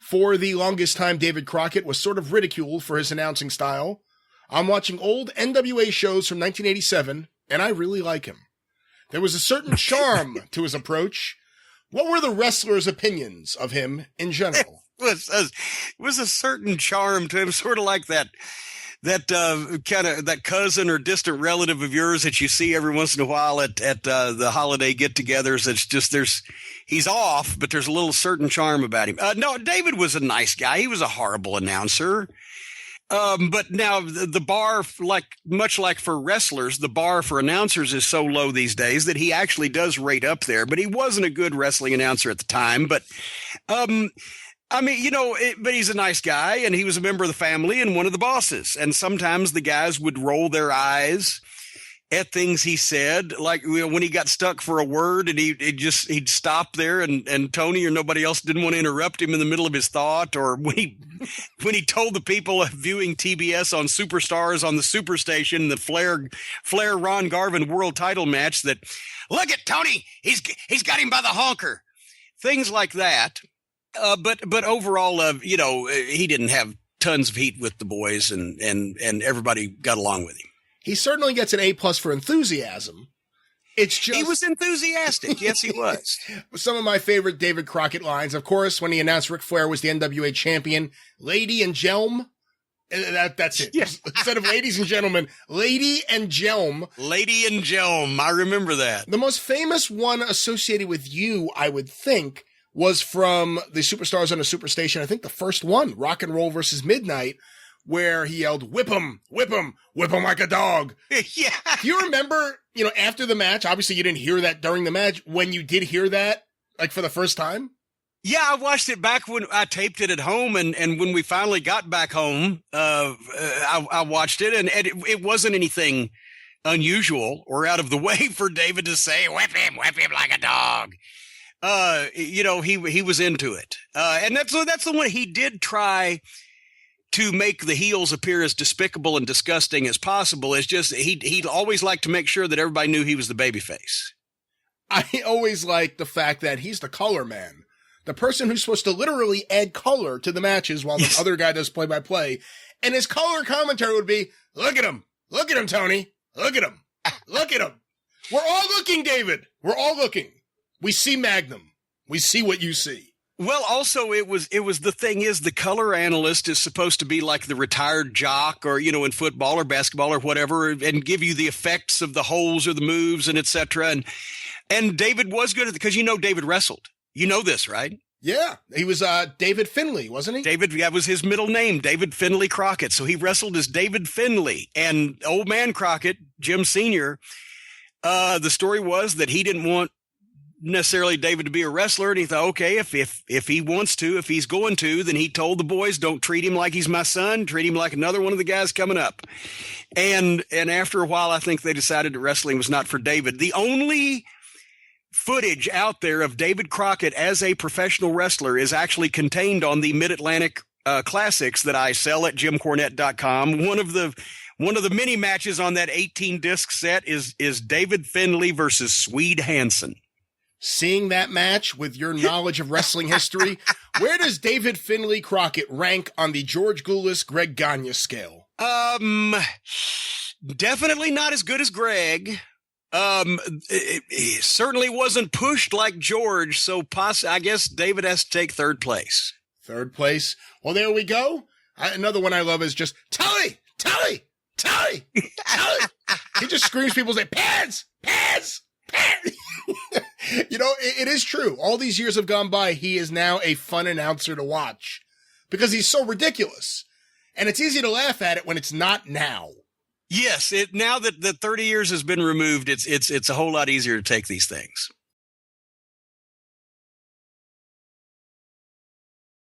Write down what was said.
For the longest time, David Crockett was sort of ridiculed for his announcing style. I'm watching old NWA shows from 1987, and I really like him. There was a certain charm to his approach. What were the wrestlers' opinions of him in general? It was a certain charm to him, sort of like that cousin or distant relative of yours that you see every once in a while at the holiday get-togethers. It's just he's off, but there's a little certain charm about him. No, David was a nice guy. He was a horrible announcer. But now the bar, much like for wrestlers, the bar for announcers is so low these days that he actually does rate up there. But he wasn't a good wrestling announcer at the time. But I mean, but he's a nice guy, and he was a member of the family and one of the bosses. And sometimes the guys would roll their eyes at things he said, like when he got stuck for a word and he'd stop there and Tony or nobody else didn't want to interrupt him in the middle of his thought, or when he told the people viewing TBS on Superstars on the Superstation, the Flair Ron Garvin world title match, that look at Tony, he's got him by the honker, things like that. But overall, he didn't have tons of heat with the boys, and everybody got along with him. He certainly gets an A+ for enthusiasm. It's just he was enthusiastic. Yes, he was. Some of my favorite David Crockett lines, of course, when he announced Ric Flair was the NWA champion, lady and gelm. That's it. Yeah. Instead of ladies and gentlemen, lady and gelm. Lady and gelm. I remember that. The most famous one associated with you, I would think, was from the Superstars on the Superstation. I think the first one, Rock and Roll versus Midnight, where he yelled, whip him like a dog. Yeah. Do you remember, after the match, obviously you didn't hear that during the match, when you did hear that, like for the first time? Yeah, I watched it back when I taped it at home, and when we finally got back home, I watched it, and it wasn't anything unusual or out of the way for David to say, whip him like a dog. He was into it. And that's the one he did try to make the heels appear as despicable and disgusting as possible. It's just he'd always like to make sure that everybody knew he was the babyface. I always like the fact that he's the color man, the person who's supposed to literally add color to the matches while the other guy does play-by-play. And his color commentary would be, look at him, Tony, look at him. We're all looking, David. We're all looking. We see Magnum. We see what you see. Well, also it was the thing is the color analyst is supposed to be like the retired jock, or, in football or basketball or whatever, and give you the effects of the holes or the moves and et cetera. And David was good at it because, David wrestled. You know this, right? Yeah. He was David Finley, wasn't he? David, that was his middle name, David Finley Crockett. So he wrestled as David Finley. And old man Crockett, Jim Sr., the story was that he didn't want necessarily David to be a wrestler, and he thought, okay, if he wants to, if he's going to, then he told the boys, don't treat him like he's my son, treat him like another one of the guys coming up. And after a while, I think they decided that wrestling was not for David. The only footage out there of David Crockett as a professional wrestler is actually contained on the Mid-Atlantic Classics that I sell at JimCornette.com. One of the many matches on that 18-disc set is David Finley versus Swede Hansen. Seeing that match with your knowledge of wrestling history, where does David Finley Crockett rank on the George Goulas, Greg Gagne scale? Definitely not as good as Greg. It certainly wasn't pushed like George, so I guess David has to take third place. Third place. Well, there we go. Another one I love is just, Tully! He just screams, people say, pads! It is true. All these years have gone by. He is now a fun announcer to watch because he's so ridiculous. And it's easy to laugh at it when it's not now. Yes. Now that the 30 years has been removed, it's a whole lot easier to take these things.